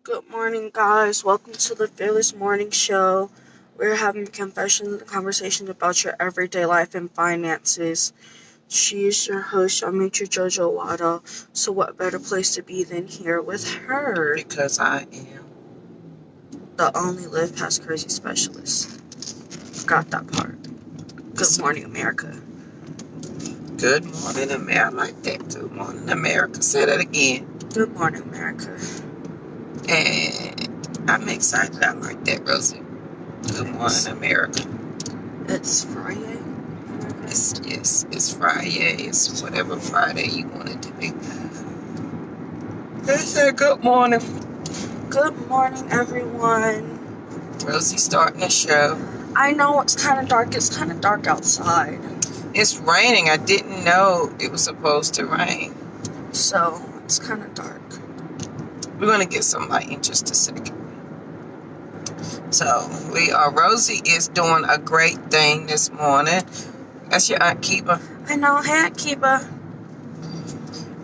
Good morning, guys. Welcome to the Fearless Morning Show. We're having confessions and conversations about your everyday life and finances. She is your host, Amitra Jojo Wada. So what better place to be than here with her? Because I am the only Live Past Crazy specialist. Forgot that part. Good morning, America. Good morning, America. I like that. Good morning, America. Say that again. Good morning, America. And I'm excited. I like that, Rosie. Good morning, America. It's Friday. It's Friday. It's whatever Friday you want it to be. They said good morning. Good morning, everyone. Rosie starting the show. I know it's kind of dark. It's kind of dark outside. It's raining. I didn't know it was supposed to rain. So, it's kind of dark. We're going to get some light in just a second. So, Rosie is doing a great thing this morning. That's your Aunt Kiba. I know. Hey, Aunt Kiba.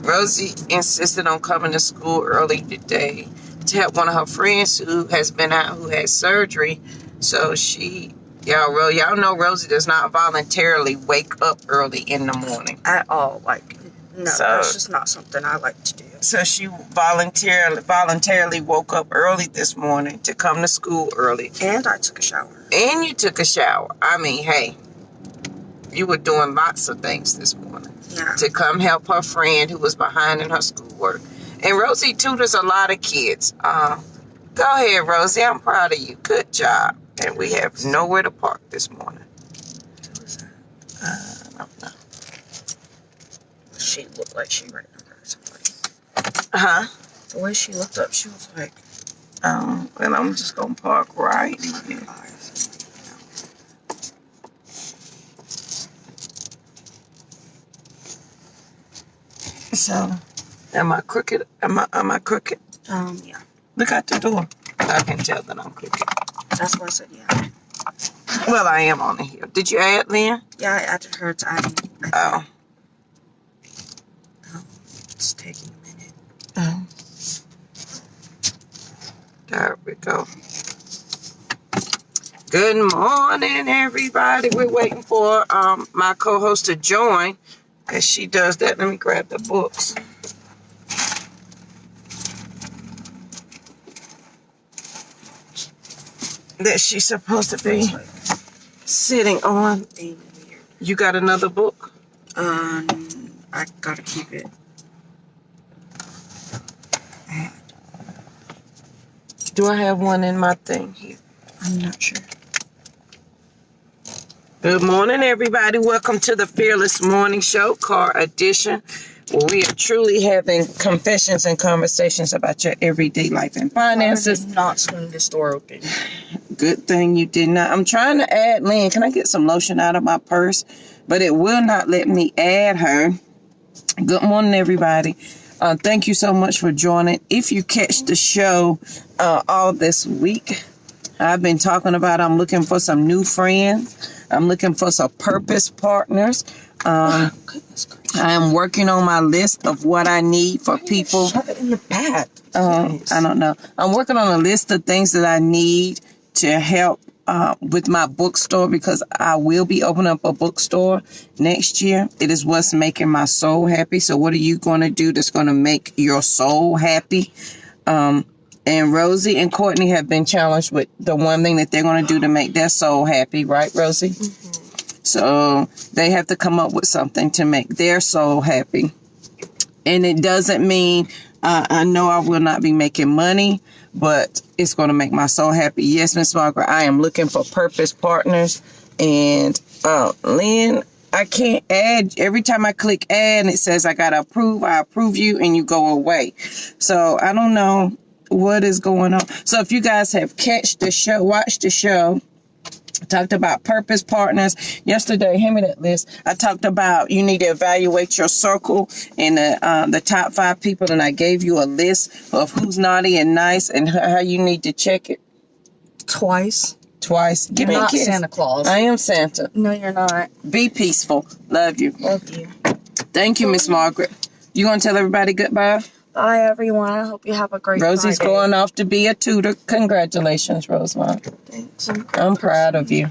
Rosie insisted on coming to school early today to help one of her friends who has been out, who had surgery. So y'all know Rosie does not voluntarily wake up early in the morning. At all. No, that's just not something I like to do. So she voluntarily woke up early this morning to come to school early. And I took a shower. And you took a shower. I mean, hey, you were doing lots of things this morning. Yeah. To come help her friend who was behind in her schoolwork. And Rosie tutors a lot of kids. Go ahead, Rosie. I'm proud of you. Good job. And we have nowhere to park this morning. Who was that? I don't know. She looked like she right under somebody. Huh? The way she looked up, she was like, and I'm just going to park right here. So, am I crooked? Am I crooked? Yeah. Look out the door. I can tell that I'm crooked. That's why I said yeah. Well, I am on the hill. Did you add Lynn? Yeah, I added her to adding. Oh. It's taking a minute. Oh. There we go. Good morning, everybody. We're waiting for my co-host to join. As she does that, let me grab the books. That she's supposed to be sitting on. You got another book? I gotta keep it. Do I have one in my thing here? I'm not sure. Good morning, everybody. Welcome to the Fearless Morning Show, Car Edition, where we are truly having confessions and conversations about your everyday life and finances. I did not swing this door open. Good thing you did not. I'm trying to add Lynn. Can I get some lotion out of my purse? But it will not let me add her. Good morning, everybody. Thank you so much for joining. If you catch the show all this week, I've been talking about I'm looking for some new friends. I'm looking for some purpose partners. I am working on my list of what I need for people. Shove it in the bag. I don't know. I'm working on a list of things that I need to help with my bookstore, because I will be opening up a bookstore next year. It is what's making my soul happy. So what are you going to do that's going to make your soul happy? And Rosie and Courtney have been challenged with the one thing that they're going to do to make their soul happy. Right, Rosie? Mm-hmm. So they have to come up with something to make their soul happy. And it doesn't mean, I know I will not be making money, but it's going to make my soul happy. Yes, Miss Margaret, I am looking for purpose partners. And Lynn, I can't add. Every time I click add, it says I got to approve. I approve you and you go away. So I don't know what is going on. So if you guys have watched the show, I talked about purpose partners. Yesterday, hand me that list. I talked about you need to evaluate your circle and the top 5 people, and I gave you a list of who's naughty and nice and how you need to check it. Twice. Give me a kiss. Santa Claus. I am Santa. No, you're not. Be peaceful. Love you. Love you. Thank you, Miss Margaret. You gonna tell everybody goodbye? Bye, everyone. I hope you have a great Rosie's Friday. going off to be a tutor. Congratulations, Rosemont. Thanks. I'm proud of you.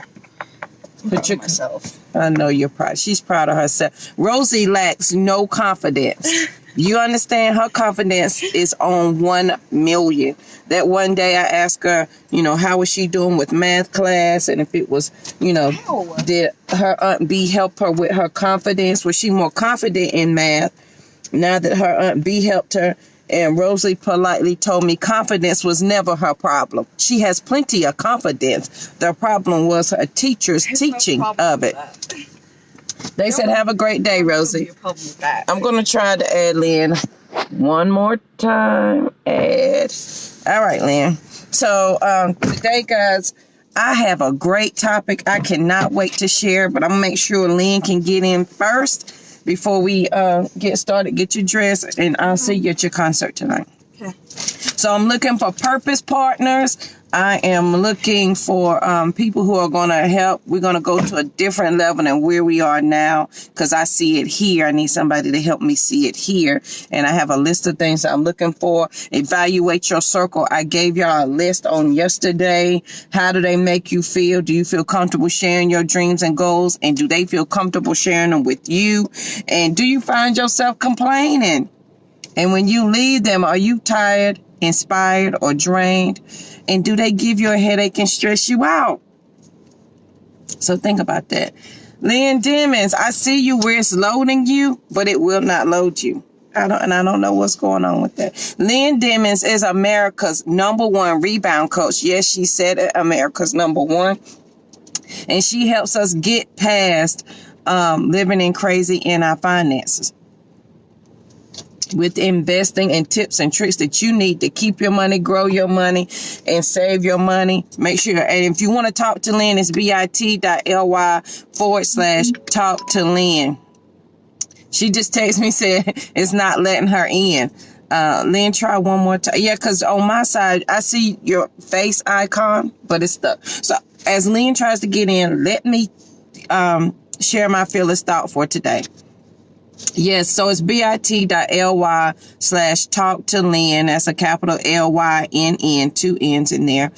But myself. I know you're proud. She's proud of herself. Rosie lacks no confidence. You understand? Her confidence is on 1 million. That one day I asked her, how was she doing with math class? And if it was, did her Aunt B help her with her confidence? Was she more confident in math now that her Aunt B helped her? And Rosie politely told me confidence was never her problem. She has plenty of confidence. The problem was her teacher's teaching of it. They said, have a great day, Rosie. I'm going to try to add Lynn one more time. Add. All right, Lynn. So today, guys, I have a great topic. I cannot wait to share, but I'm going to make sure Lynn can get in first. Before we get started, get your dress, and I'll see you at your concert tonight. Okay. So I'm looking for purpose partners. I am looking for people who are going to help. We're going to go to a different level than where we are now because I see it here. I need somebody to help me see it here. And I have a list of things I'm looking for. Evaluate your circle. I gave y'all a list on yesterday. How do they make you feel? Do you feel comfortable sharing your dreams and goals? And do they feel comfortable sharing them with you? And do you find yourself complaining? And when you leave them, are you tired, inspired, or drained? And do they give you a headache and stress you out? So think about that. Lynn Demons, I see you where it's loading you, but it will not load you. I don't know what's going on with that. Lynn Demons is America's #1 rebound coach. Yes, she said it, America's #1. And she helps us get past living in crazy in our finances with investing and tips and tricks that you need to keep your money, grow your money, and save your money. Make sure, and if you want to talk to Lynn, it's bit.ly/talk to Lynn. She just texted me, said it's not letting her in. Lynn, try one more time. Yeah, because on my side, I see your face icon, but it's stuck. So as Lynn tries to get in, let me share my fearless thought for today. Yes, so it's bit.ly/talk to Lynn. That's a capital LYNN, 2 N's in there,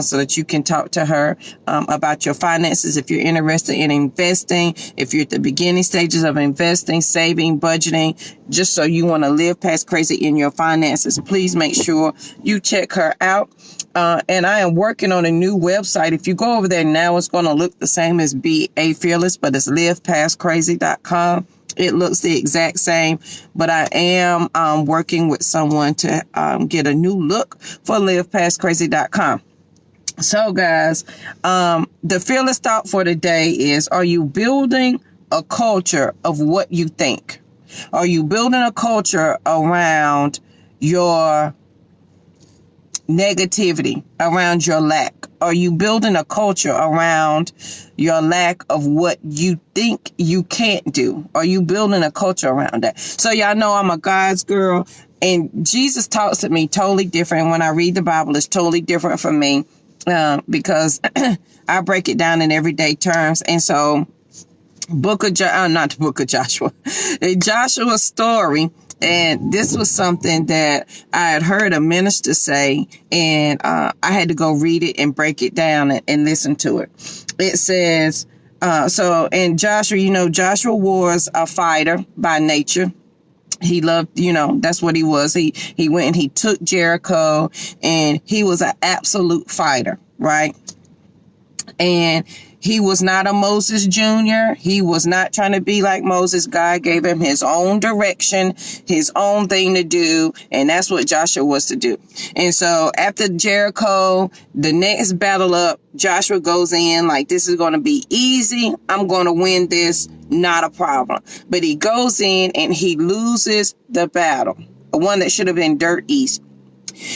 so that you can talk to her about your finances. If you're interested in investing, if you're at the beginning stages of investing, saving, budgeting, just so you want to live past crazy in your finances, please make sure you check her out. And I am working on a new website. If you go over there now, it's going to look the same as BA Fearless, but it's livepastcrazy.com. It looks the exact same, but I am working with someone to get a new look for livepastcrazy.com. So, guys, the fearless thought for today is, are you building a culture of what you think? Are you building a culture around your negativity, around your lack? Are you building a culture around your lack of what you think you can't do? Are you building a culture around that? So y'all know I'm a God's girl, and Jesus talks to me totally different. When I read the Bible, it's totally different from me because I break it down in everyday terms. And so Joshua's story. And this was something that I had heard a minister say, and I had to go read it and break it down and listen to it. It says, and Joshua, Joshua was a fighter by nature. He loved, that's what he was. He went and he took Jericho, and he was an absolute fighter, right? And he was not a Moses Jr. He was not trying to be like Moses. God gave him his own direction, his own thing to do. And that's what Joshua was to do. And so after Jericho, the next battle up, Joshua goes in like, this is going to be easy. I'm going to win this. Not a problem. But he goes in and he loses the battle. One that should have been dirt easy.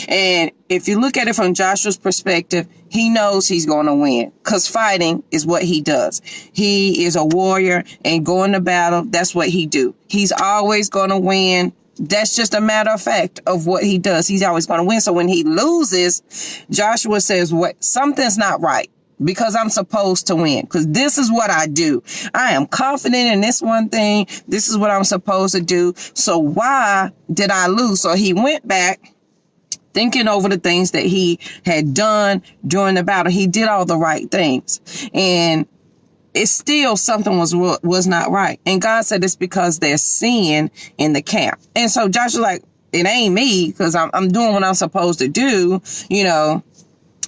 And if you look at it from Joshua's perspective, he knows he's going to win because fighting is what he does. He is a warrior, and going to battle, that's what he do. He's always going to win. That's just a matter of fact of what he does. He's always going to win. So when he loses, Joshua says, "What? Something's not right. because I'm supposed to win. Because this is what I do. I am confident in this one thing. This is what I'm supposed to do. So why did I lose? So he went back thinking over the things that he had done during the battle. He did all the right things. And it's still something was not right. And God said it's because there's sin in the camp. And so Joshua's like, it ain't me, because I'm doing what I'm supposed to do,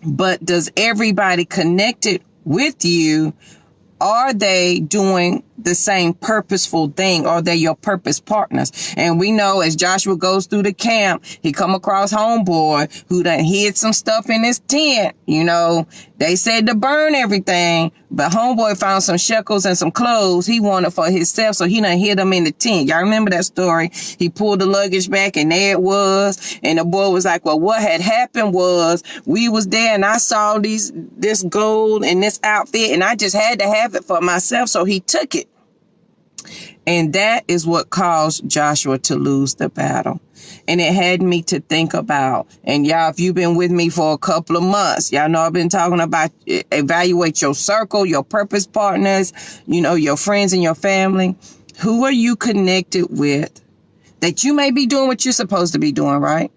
but does everybody connected with you, are they doing the same purposeful thing? Are they your purpose partners? And we know as Joshua goes through the camp, he come across homeboy who done hid some stuff in his tent. They said to burn everything, but homeboy found some shekels and some clothes he wanted for himself, so he done hid them in the tent. Y'all remember that story? He pulled the luggage back and there it was. And the boy was like, well, what had happened was we was there and I saw this gold and this outfit and I just had to have it for myself. So he took it. And that is what caused Joshua to lose the battle. And it had me to think about, and y'all, if you've been with me for a couple of months, y'all know I've been talking about evaluate your circle, your purpose partners, your friends and your family. Who are you connected with that you may be doing what you're supposed to be doing, right?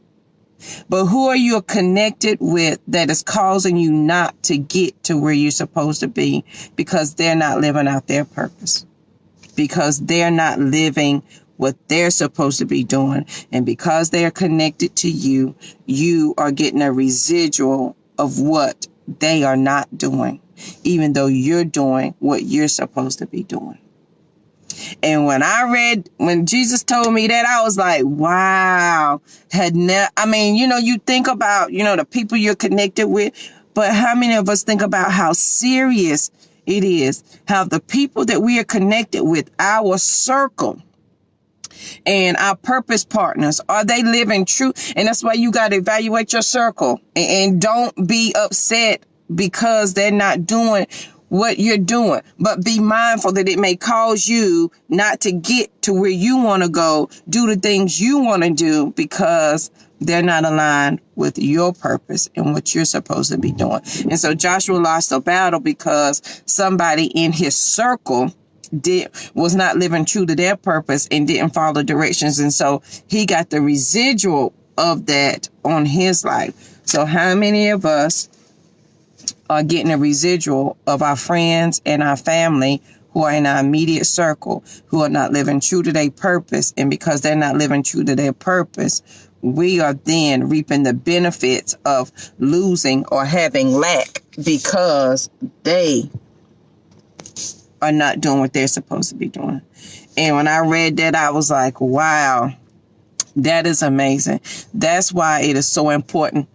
But who are you connected with that is causing you not to get to where you're supposed to be because they're not living out their purpose? Because they're not living what they're supposed to be doing. And because they're connected to you, you are getting a residual of what they are not doing, even though you're doing what you're supposed to be doing. And when Jesus told me that, I was like, wow. You think about, the people you're connected with, but how many of us think about how serious it is, how the people that we are connected with, our circle and our purpose partners, are they living true? And that's why you got to evaluate your circle and don't be upset because they're not doing what you're doing, but be mindful that it may cause you not to get to where you want to go, do the things you want to do because they're not aligned with your purpose and what you're supposed to be doing. And so Joshua lost the battle because somebody in his circle was not living true to their purpose and didn't follow directions. And so he got the residual of that on his life. So how many of us are getting a residual of our friends and our family who are in our immediate circle, who are not living true to their purpose? And because they're not living true to their purpose, we are then reaping the benefits of losing or having lack because they are not doing what they're supposed to be doing. And when I read that, I was like, wow, that is amazing. That's why it is so important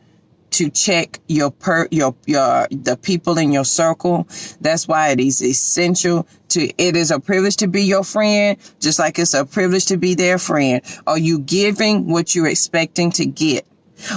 to check the people in your circle. That's why it is essential it is a privilege to be your friend, just like it's a privilege to be their friend. Are you giving what you're expecting to get?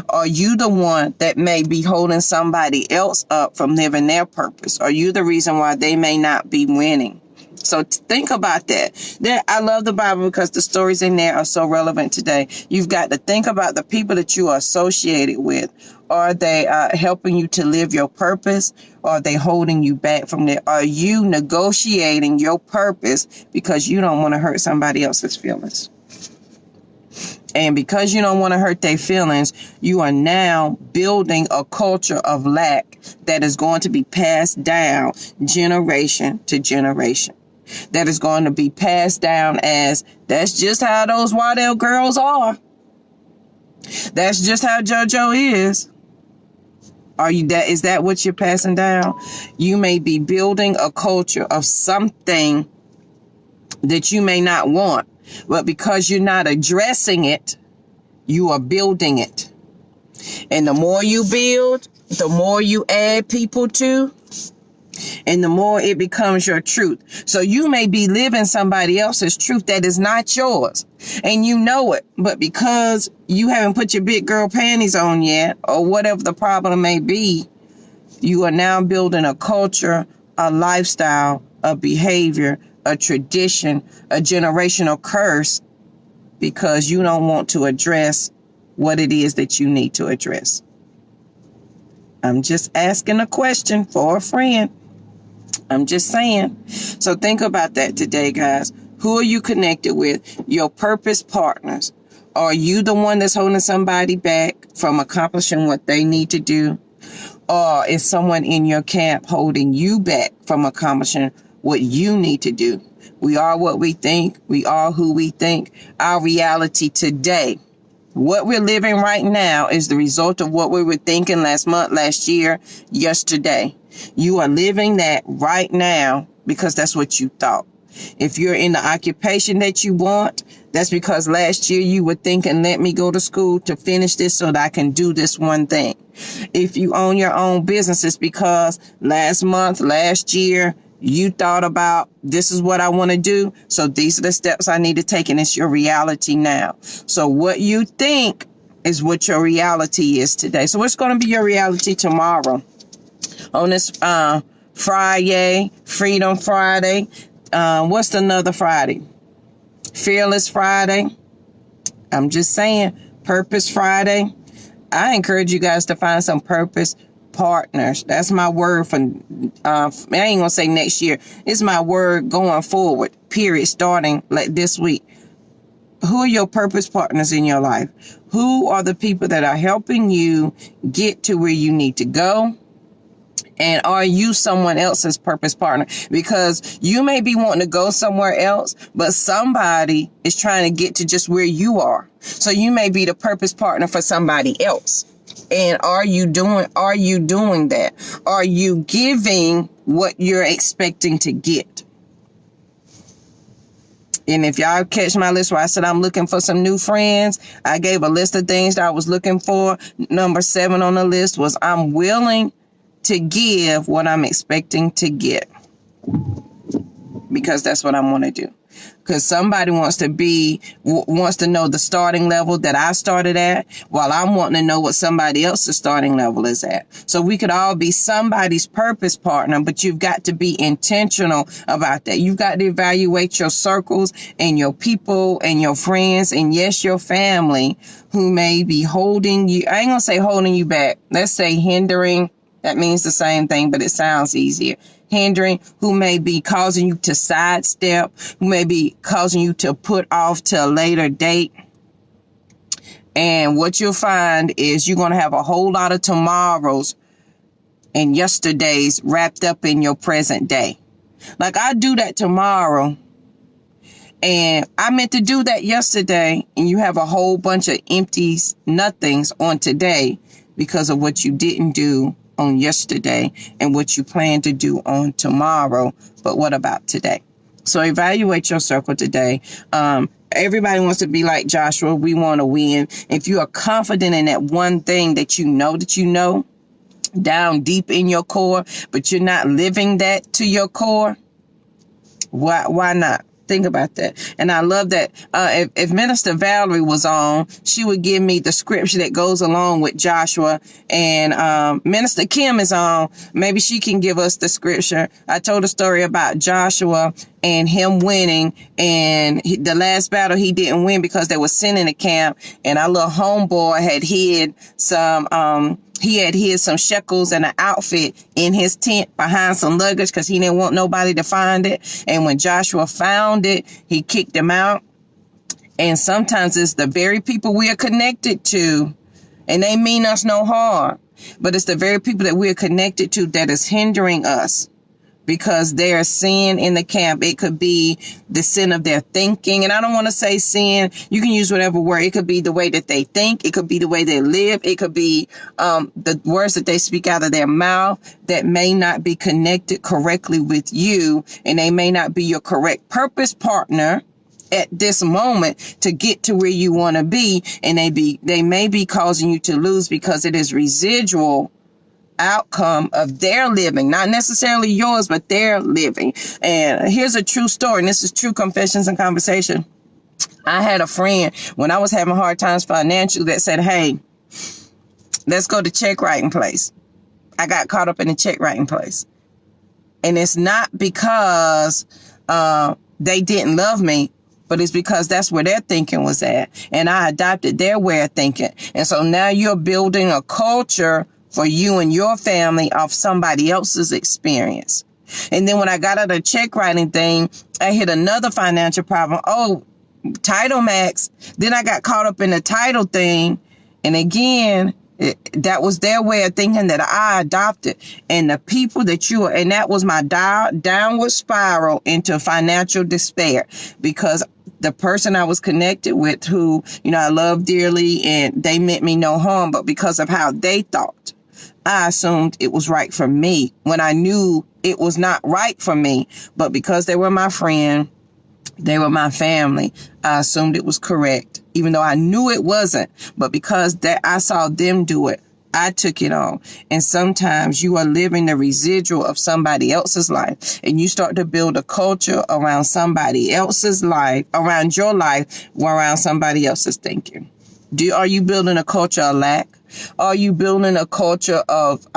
Are you the one that may be holding somebody else up from living their purpose? Are you the reason why they may not be winning? So think about that. I love the Bible because the stories in there are so relevant today. You've got to think about the people that you are associated with. Are they helping you to live your purpose? Or are they holding you back from that? Are you negotiating your purpose because you don't want to hurt somebody else's feelings? And because you don't want to hurt their feelings, you are now building a culture of lack that is going to be passed down generation to generation. That is going to be passed down as, that's just how those Waddell girls are. That's just how JoJo is. Is that what you're passing down? You may be building a culture of something that you may not want, but because you're not addressing it, you are building it. And the more you build, the more you add people to, and the more it becomes your truth. So you may be living somebody else's truth that is not yours, and you know it, but because you haven't put your big girl panties on yet, or whatever the problem may be, you are now building a culture, a lifestyle, a behavior, a tradition, a generational curse, because you don't want to address what it is that you need to address. I'm just asking a question for a friend. I'm just saying. So think about that today, guys. Who are you connected with? Your purpose partners. Are you the one that's holding somebody back from accomplishing what they need to do? Or is someone in your camp holding you back from accomplishing what you need to do? We are what we think. We are who we think. Our reality today, what we're living right now, is the result of what we were thinking last month, last year, yesterday. You are living that right now because that's what you thought. If you're in the occupation that you want, that's because last year you were thinking, let me go to school to finish this so that I can do this one thing. If you own your own business, it's because last month, last year, you thought about, this is what I want to do, so these are the steps I need to take, and it's your reality now. So what you think is what your reality is today. So what's going to be your reality tomorrow? On this Friday, Freedom Friday. What's another Friday? Fearless Friday. I'm just saying, Purpose Friday. I encourage you guys to find some purpose partners. That's my word for, I ain't gonna say next year. It's my word going forward, period, starting like this week. Who are your purpose partners in your life? Who are the people that are helping you get to where you need to go? And are you someone else's purpose partner? Because you may be wanting to go somewhere else, but somebody is trying to get to just where you are. So you may be the purpose partner for somebody else. And are you doing that? Are you giving what you're expecting to get? And if y'all catch my list where I said I'm looking for some new friends, I gave a list of things that I was looking for. Number 7 on the list was I'm willing to give what I'm expecting to get, because that's what I want to do. Because somebody wants to know the starting level that I started at, while I'm wanting to know what somebody else's starting level is at. So we could all be somebody's purpose partner, but you've got to be intentional about that. You've got to evaluate your circles and your people and your friends and, yes, your family, who may be holding you. I ain't gonna say holding you back. Let's say hindering. That means the same thing, but it sounds easier. Hindering, who may be causing you to sidestep, who may be causing you to put off to a later date. And what you'll find is you're going to have a whole lot of tomorrows and yesterdays wrapped up in your present day. Like, I do that tomorrow, and I meant to do that yesterday, and you have a whole bunch of empties, nothings on today because of what you didn't do on yesterday and what you plan to do on tomorrow. But what about today? So evaluate your circle today. Everybody wants to be like Joshua. We want to win. If you are confident in that one thing that you know down deep in your core, but you're not living that to your core, why not? Think about that. And I love that if Minister Valerie was on, she would give me the scripture that goes along with Joshua. And Minister Kim is on. Maybe she can give us the scripture. I told a story about Joshua and him winning. And the last battle he didn't win because there was sin in the camp. And our little homeboy had hid some shekels and an outfit in his tent behind some luggage because he didn't want nobody to find it. And when Joshua found it, he kicked him out. And sometimes it's the very people we are connected to, and they mean us no harm, but it's the very people that we are connected to that is hindering us, because there's sin in the camp. It could be the sin of their thinking. And I don't want to say sin. You can use whatever word. It could be the way that they think. It could be the way they live. It could be the words that they speak out of their mouth that may not be connected correctly with you. And they may not be your correct purpose partner at this moment to get to where you want to be. And they may be causing you to lose because it is residual outcome of their living, not necessarily yours, but their living. And here's a true story, and this is true confessions and conversation. I had a friend when I was having hard times financially that said, hey, let's go to check writing place. I got caught up in the check writing place. And it's not because they didn't love me, but it's because that's where their thinking was at. And I adopted their way of thinking. And so now you're building a culture for you and your family off somebody else's experience. And then when I got out of the check writing thing, I hit another financial problem. Oh, Title Max. Then I got caught up in the title thing. And again, that was their way of thinking that I adopted. And the people that you are, and that was my downward spiral into financial despair, because the person I was connected with, who, I love dearly, and they meant me no harm, but because of how they thought, I assumed it was right for me when I knew it was not right for me. But because they were my friend, they were my family, I assumed it was correct, even though I knew it wasn't. But because I saw them do it, I took it on. And sometimes you are living the residual of somebody else's life, and you start to build a culture around somebody else's life, around your life, around somebody else's thinking. Are you building a culture of lack? Are you building a culture of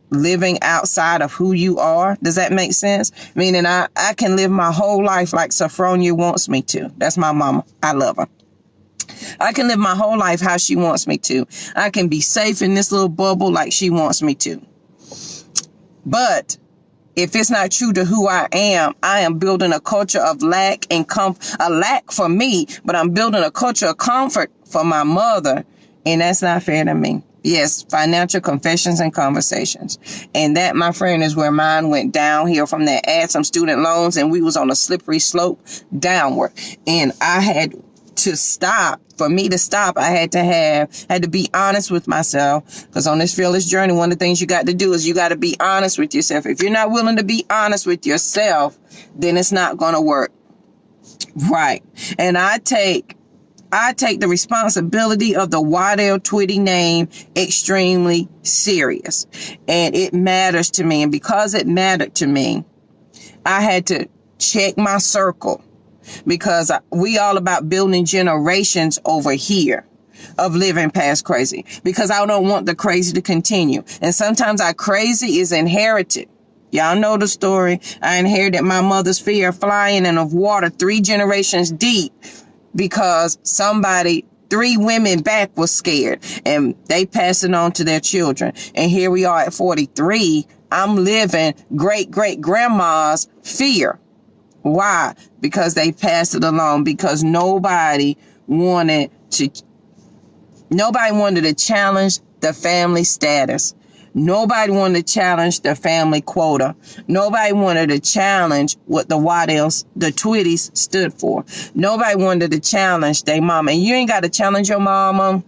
living outside of who you are? Does that make sense? Meaning I can live my whole life like Sophronia wants me to. That's my mama. I love her. I can live my whole life how she wants me to. I can be safe in this little bubble like she wants me to. But if it's not true to who I am building a culture of lack and a lack for me, but I'm building a culture of comfort for my mother. And that's not fair to me. Yes, financial confessions and conversations. And that, my friend, is where mine went downhill from that. I had some student loans, and we was on a slippery slope downward. And I had to stop. For me to stop, I had to be honest with myself. Because on this fearless journey, one of the things you got to do is you got to be honest with yourself. If you're not willing to be honest with yourself, then it's not going to work. Right. And I take the responsibility of the Waddell Twitty name extremely serious. And it matters to me. And because it mattered to me, I had to check my circle, because we all about building generations over here of living past crazy, because I don't want the crazy to continue. And sometimes our crazy is inherited. Y'all know the story. I inherited my mother's fear of flying and of water 3 generations deep, because 3 women back was scared, and they passed it on to their children. And here we are at 43. I'm living great-great-grandma's fear. Why? Because they passed it along, because nobody wanted to challenge the family status. Nobody wanted to challenge the family quota. Nobody wanted to challenge what the Waddells, the Twitties, stood for. Nobody wanted to challenge their mama. And you ain't got to challenge your mama.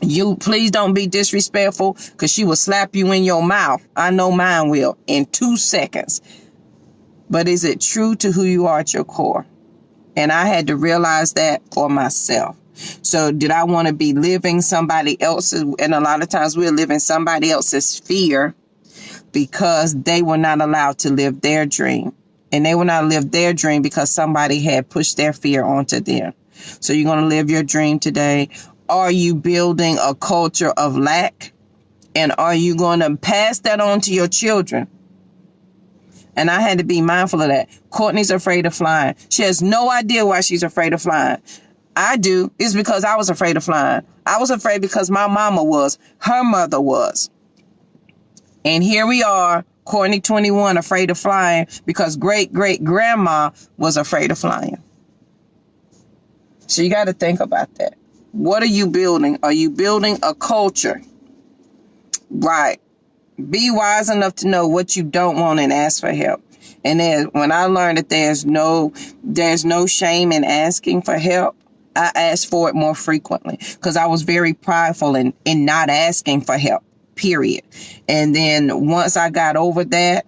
You please don't be disrespectful, because she will slap you in your mouth. I know mine will, in 2 seconds. But is it true to who you are at your core? And I had to realize that for myself. So did I want to be living somebody else's? And a lot of times we're living somebody else's fear, because they were not allowed to live their dream. And they will not live their dream because somebody had pushed their fear onto them. So you're going to live your dream today. Are you building a culture of lack? And are you going to pass that on to your children? And I had to be mindful of that. Courtney's afraid of flying. She has no idea why she's afraid of flying. I do. It's because I was afraid of flying. I was afraid because my mama was. Her mother was. And here we are, Courtney 21, afraid of flying because great-great-grandma was afraid of flying. So you got to think about that. What are you building? Are you building a culture? Right. Be wise enough to know what you don't want and ask for help. And when I learned that there's no shame in asking for help, I asked for it more frequently, because I was very prideful in not asking for help, period. And then once I got over that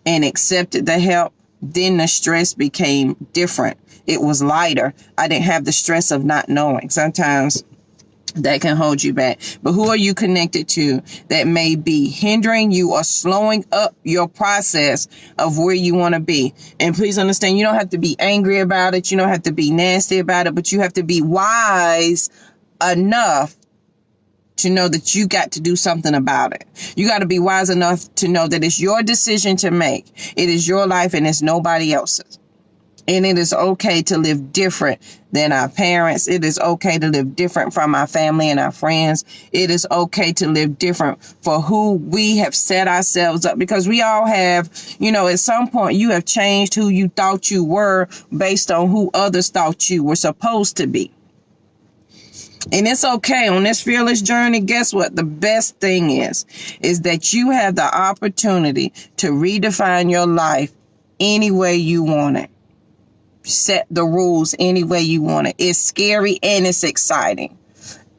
and accepted the help, then the stress became different. It was lighter. I didn't have the stress of not knowing. Sometimes that can hold you back. But who are you connected to that may be hindering you or slowing up your process of where you want to be? And please understand, you don't have to be angry about it. You don't have to be nasty about it, but you have to be wise enough to know that you got to do something about it. You got to be wise enough to know that it's your decision to make. It is your life and it's nobody else's. And it is okay to live different than our parents. It is okay to live different from our family and our friends. It is okay to live different for who we have set ourselves up, because we all have, at some point you have changed who you thought you were based on who others thought you were supposed to be. And it's okay on this fearless journey. Guess what? The best thing is that you have the opportunity to redefine your life any way you want it. Set the rules any way you want it. It's scary and it's exciting.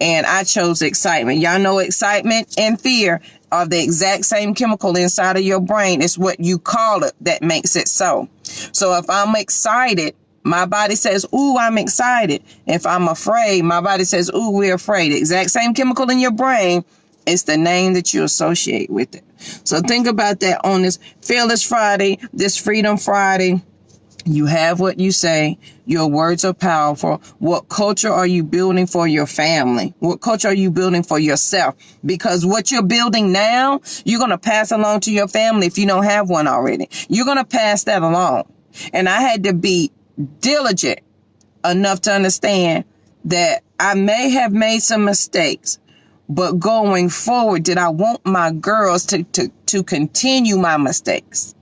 And I chose excitement. Y'all know excitement and fear are the exact same chemical inside of your brain. It's what you call it that makes it so. So if I'm excited, my body says, ooh, I'm excited. If I'm afraid, my body says, ooh, we're afraid. The exact same chemical in your brain. It's the name that you associate with it. So think about that on this Fearless Friday, this Freedom Friday. You have what you say. Your words are powerful. What culture are you building for your family? What culture are you building for yourself? Because what you're building now, you're going to pass along to your family if you don't have one already. You're going to pass that along. And I had to be diligent enough to understand that I may have made some mistakes, but going forward, did I want my girls to continue my mistakes?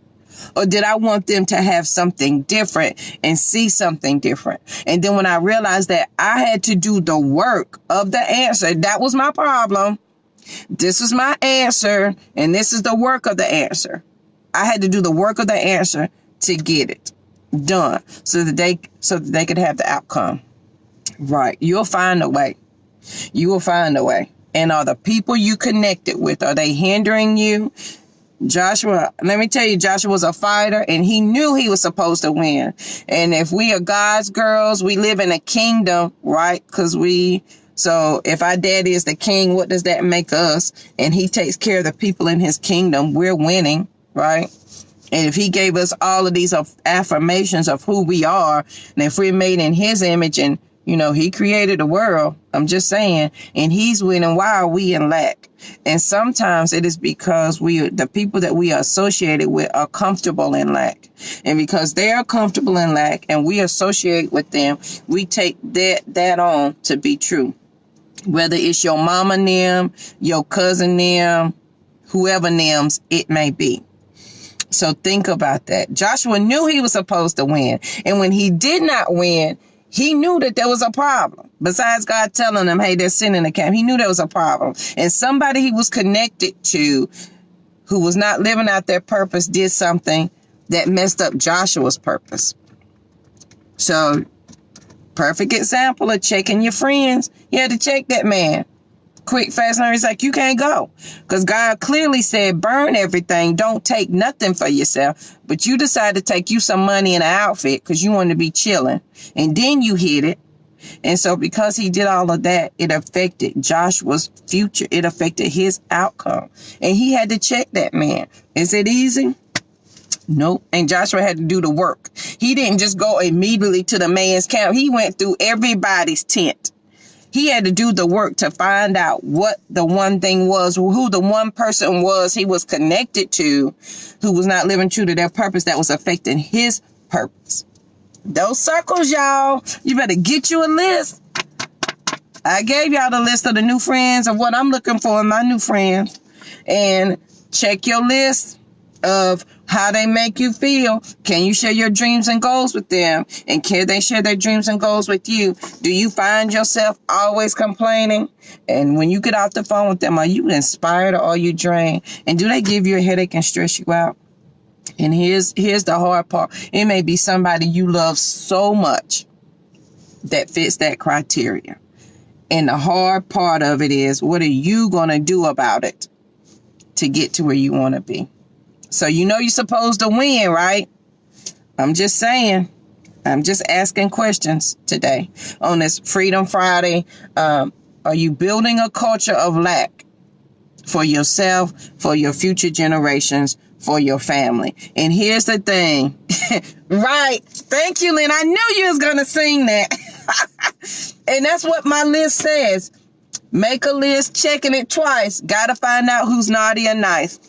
Or did I want them to have something different and see something different? And then when I realized that I had to do the work of the answer, that was my problem. This is my answer, and this is the work of the answer. I had to do the work of the answer to get it done so that they could have the outcome. Right. You'll find a way. You will find a way. And are the people you connected with, are they hindering you? Joshua, let me tell you, Joshua was a fighter and he knew he was supposed to win. And if we are God's girls, we live in a kingdom, right? So if our daddy is the king, what does that make us? And he takes care of the people in his kingdom. We're winning, right? And if he gave us all of these affirmations of who we are, and if we're made in his image and, he created the world, I'm just saying, and he's winning, why are we in lack? And sometimes it is because the people that we are associated with are comfortable in lack. And because they are comfortable in lack and we associate with them, we take that on to be true. Whether it's your mama them, your cousin them, whoever names it may be. So think about that. Joshua knew he was supposed to win. And when he did not win, he knew that there was a problem. Besides God telling him, hey, there's sin in the camp, he knew there was a problem. And somebody he was connected to who was not living out their purpose did something that messed up Joshua's purpose. So, perfect example of checking your friends. You had to check that man. Quick, fast, and he's like, you can't go. Because God clearly said, burn everything. Don't take nothing for yourself. But you decided to take you some money and an outfit because you wanted to be chilling. And then you hid it. And so because he did all of that, it affected Joshua's future. It affected his outcome. And he had to check that man. Is it easy? Nope. And Joshua had to do the work. He didn't just go immediately to the man's camp. He went through everybody's tent. He had to do the work to find out what the one thing was, who the one person was he was connected to, who was not living true to their purpose that was affecting his purpose. Those circles, y'all, you better get you a list. I gave y'all the list of the new friends of what I'm looking for in my new friends. And check your list of how they make you feel. Can you share your dreams and goals with them? And can they share their dreams and goals with you? Do you find yourself always complaining? And when you get off the phone with them, are you inspired or are you drained? And do they give you a headache and stress you out? And here's the hard part. It may be somebody you love so much that fits that criteria. And the hard part of it is, what are you going to do about it to get to where you want to be? So you're supposed to win, right? I'm just saying. I'm just asking questions today on this Freedom Friday. Are you building a culture of lack for yourself, for your future generations, for your family? And here's the thing. Right. Thank you, Lynn. I knew you was going to sing that. And that's what my list says. Make a list, checking it twice. Got to find out who's naughty or nice.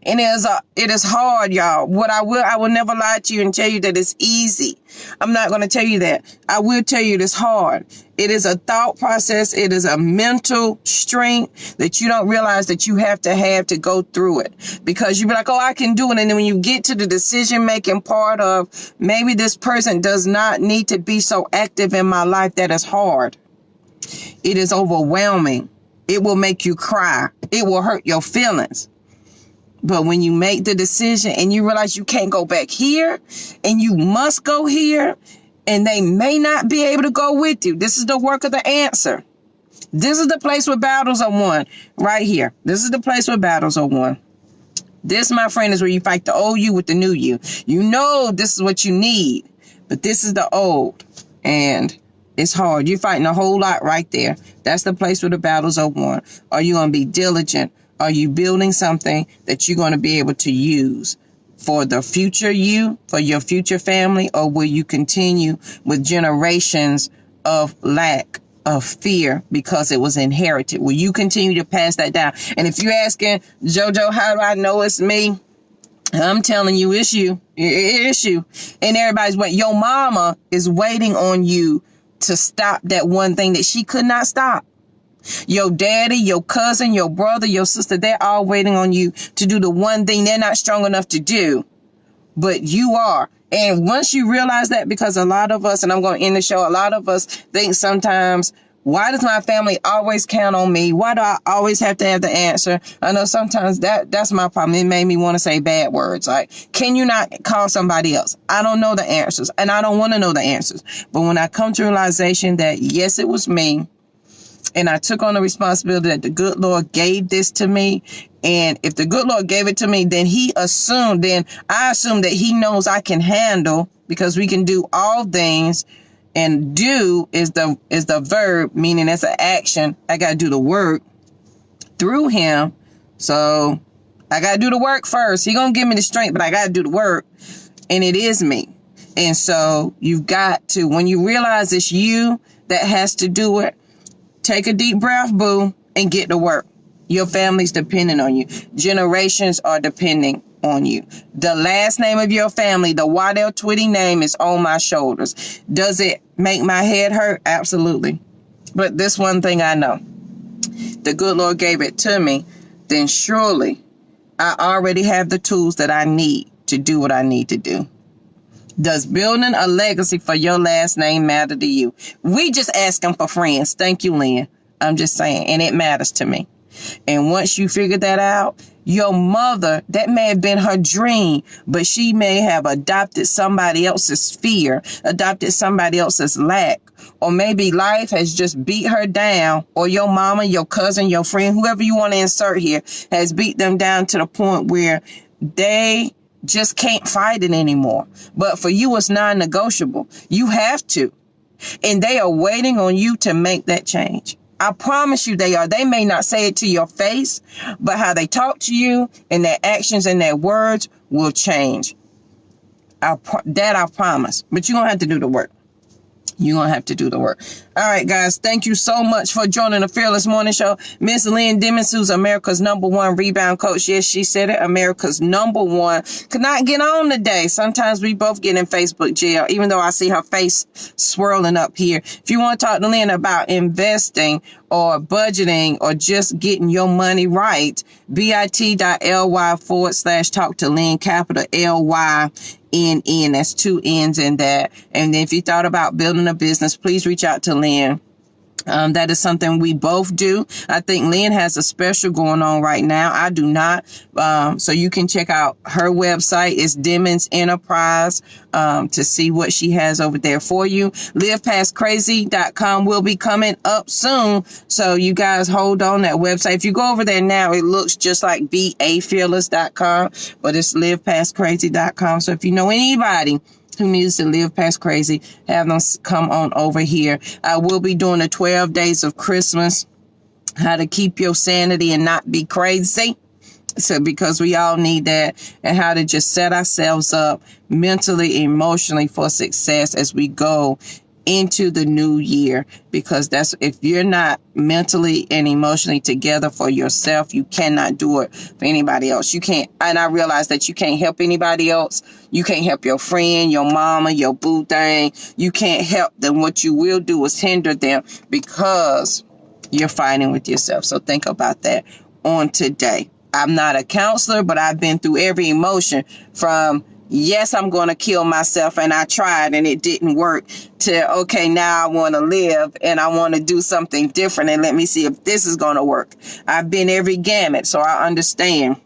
And it is hard, y'all. I will never lie to you and tell you that it's easy. I'm not going to tell you that. I will tell you it is hard. It is a thought process. It is a mental strength that you don't realize that you have to go through it, because you be like, oh, I can do it. And then when you get to the decision making part of maybe this person does not need to be so active in my life, that is hard. It is overwhelming. It will make you cry. It will hurt your feelings. But when you make the decision and you realize you can't go back here and you must go here, and they may not be able to go with you, this is the work of the answer. This is the place where battles are won. Right here. This is the place where battles are won. This, my friend, is where you fight the old you with the new you. You know this is what you need, but this is the old. And it's hard. You're fighting a whole lot right there. That's the place where the battles are won. Are you going to be diligent? Are you building something that you're going to be able to use for the future you, for your future family? Or will you continue with generations of lack, of fear, because it was inherited? Will you continue to pass that down? And if you're asking, JoJo, how do I know it's me? I'm telling you, it's you. It's you. And everybody's waiting. Your mama is waiting on you to stop that one thing that she could not stop. Your daddy, your cousin, your brother, your sister, they're all waiting on you to do the one thing they're not strong enough to do, but you are. And once you realize that, because a lot of us, and I'm going to end the show, a lot of us think sometimes, why does my family always count on me? Why do I always have to have the answer? I know sometimes that's my problem. It made me want to say bad words. Like, can you not call somebody else? I don't know the answers, and I don't want to know the answers. But when I come to realization that, yes, it was me, and I took on the responsibility that the good Lord gave this to me. And if the good Lord gave it to me, then I assume that he knows I can handle, because we can do all things. And do is the verb, meaning it's an action. I got to do the work through him. So I got to do the work first. He going to give me the strength, but I got to do the work. And it is me. And so you've got to, when you realize it's you that has to do it, take a deep breath, boo, and get to work. Your family's depending on you. Generations are depending on you. The last name of your family, the Waddell Twitty name, is on my shoulders. Does it make my head hurt? Absolutely. But this one thing I know. The good Lord gave it to me. Then surely I already have the tools that I need to do what I need to do. Does building a legacy for your last name matter to you? We just asking for friends. Thank you, Lynn. I'm just saying, and it matters to me. And once you figure that out, your mother, that may have been her dream, but she may have adopted somebody else's fear, adopted somebody else's lack, or maybe life has just beat her down, or your mama, your cousin, your friend, whoever you want to insert here, has beat them down to the point where they just can't fight it anymore. But for you, it's non-negotiable. You have to. And they are waiting on you to make that change. I promise you they are. They may not say it to your face, but how they talk to you and their actions and their words will change. I promise. But you're going to have to do the work. You're going to have to do the work. All right, guys. Thank you so much for joining the Fearless Morning Show. Miss Lynn Dimmons, who's America's #1 rebound coach. Yes, she said it. America's #1. Could not get on today. Sometimes we both get in Facebook jail, even though I see her face swirling up here. If you want to talk to Lynn about investing or budgeting or just getting your money right, bit.ly/talk to Lynn, capital LYNN. That's 2 N's in that. And if you thought about building a business, please reach out to Lynn. That is something we both do. I think Lynn has a special going on right now. I do not. So you can check out her website. It's Dimmons Enterprise, to see what she has over there for you. LivePastCrazy.com will be coming up soon. So you guys hold on that website. If you go over there now, it looks just like BAFearless.com, but it's LivePastCrazy.com. So if you know anybody who needs to live past crazy, have them come on over here. I will be doing the 12 days of Christmas, how to keep your sanity and not be crazy. So because we all need that, and how to just set ourselves up mentally, emotionally for success as we go into the new year, because that's, if you're not mentally and emotionally together for yourself, you cannot do it for anybody else. You can't, and I realize that you can't help anybody else. You can't help your friend, your mama, your boo thing. You can't help them. What you will do is hinder them, because you're fighting with yourself. So think about that on today. I'm not a counselor, but I've been through every emotion from, yes, I'm going to kill myself, and I tried and it didn't work, to, okay, now I want to live and I want to do something different, and let me see if this is going to work. I've been every gamut, so I understand.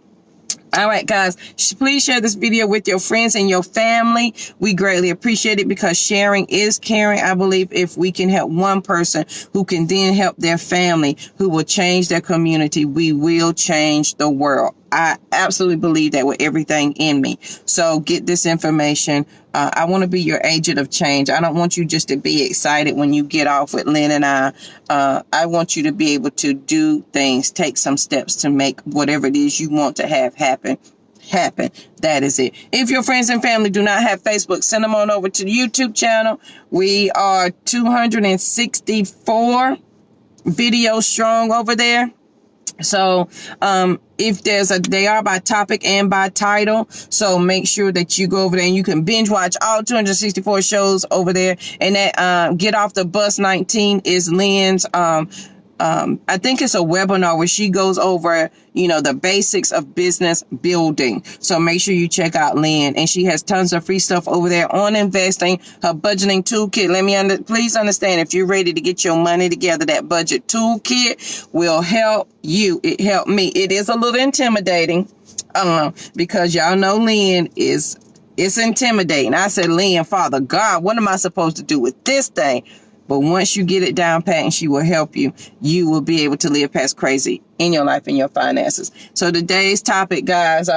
All right, guys, please share this video with your friends and your family. We greatly appreciate it, because sharing is caring. I believe if we can help one person who can then help their family, who will change their community, we will change the world. I absolutely believe that with everything in me. So get this information. I want to be your agent of change. I don't want you just to be excited when you get off with Lynn and I. I want you to be able to do things, take some steps to make whatever it is you want to have happen. That is it. If your friends and family do not have Facebook, send them on over to the YouTube channel. We are 264 videos strong over there. So, if they are by topic and by title. So make sure that you go over there and you can binge watch all 264 shows over there. And that, Get Off the Bus 19 is Lynn's, I think it's a webinar where she goes over, the basics of business building. So make sure you check out Lynn, and she has tons of free stuff over there on investing, her budgeting toolkit. Please understand, if you're ready to get your money together, that budget toolkit will help you. It helped me. It is a little intimidating, because y'all know Lynn it's intimidating. I said, Lynn, Father God, what am I supposed to do with this thing? But once you get it down pat and she will help you, you will be able to live past crazy in your life and your finances. So today's topic, guys,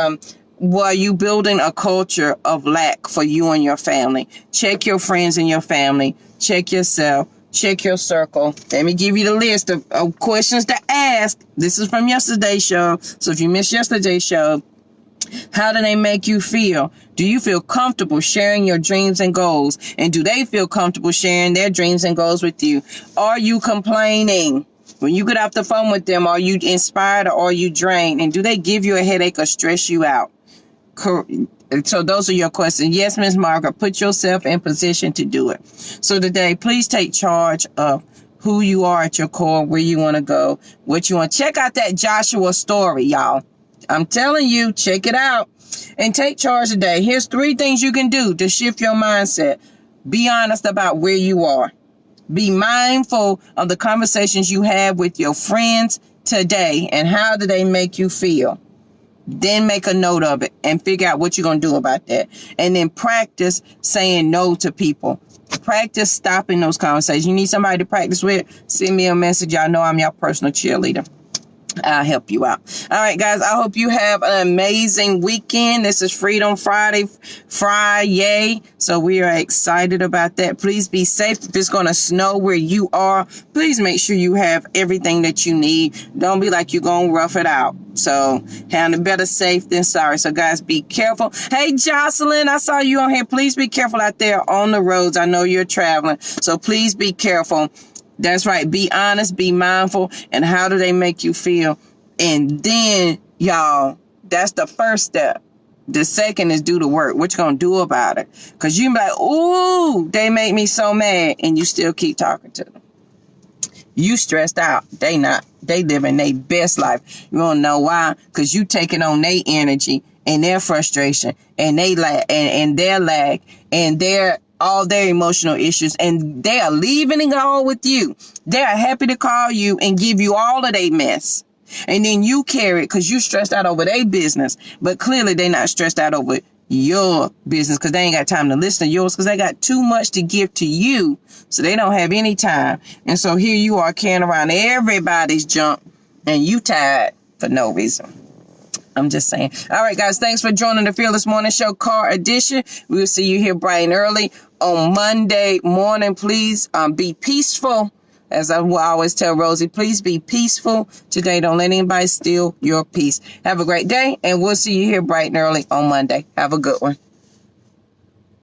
were you building a culture of lack for you and your family? Check your friends and your family. Check yourself. Check your circle. Let me give you the list of questions to ask. This is from yesterday's show. So if you missed yesterday's show, how do they make you feel? Do you feel comfortable sharing your dreams and goals? And do they feel comfortable sharing their dreams and goals with you? Are you complaining? When you get off the phone with them, are you inspired or are you drained? And do they give you a headache or stress you out? So those are your questions. Yes, Ms. Margaret, put yourself in position to do it. So today, please take charge of who you are at your core, where you want to go, what you want. Check out that Joshua story, y'all. I'm telling you, check it out and take charge today. Here's 3 things you can do to shift your mindset. Be honest about where you are. Be mindful of the conversations you have with your friends today, and how do they make you feel. Then make a note of it and figure out what you're going to do about that. And then practice saying no to people. Practice stopping those conversations. You need somebody to practice with? Send me a message. Y'all know I'm your personal cheerleader. I'll help you out. All right, guys, I hope you have an amazing weekend. This is Freedom Friday. So we are excited about that. Please be safe. If it's going to snow where you are, please make sure you have everything that you need. Don't be like you're going to rough it out. So, handle better safe than sorry. So, guys, be careful. Hey, Jocelyn, I saw you on here. Please be careful out there on the roads. I know you're traveling, so please be careful. That's right. Be honest, be mindful. And how do they make you feel? And then, y'all, that's the first step. The second is do the work. What you going to do about it? Because you be like, ooh, they make me so mad. And you still keep talking to them. You stressed out. They not. They living their best life. You want to know why? Because you taking on their energy and their frustration and they and their lag and all their emotional issues, and they are leaving it all with you. They are happy to call you and give you all of their mess. And then you carry it because you stressed out over their business. But clearly they're not stressed out over your business because they ain't got time to listen to yours because they got too much to give to you. So they don't have any time. And so here you are carrying around everybody's junk and you tired for no reason. I'm just saying. All right, guys, thanks for joining the Fearless Morning Show Car Edition. We will see you here bright and early on Monday morning. Please be peaceful. As I will always tell Rosie, please be peaceful today. Don't let anybody steal your peace. Have a great day, and we'll see you here bright and early on Monday. Have a good one.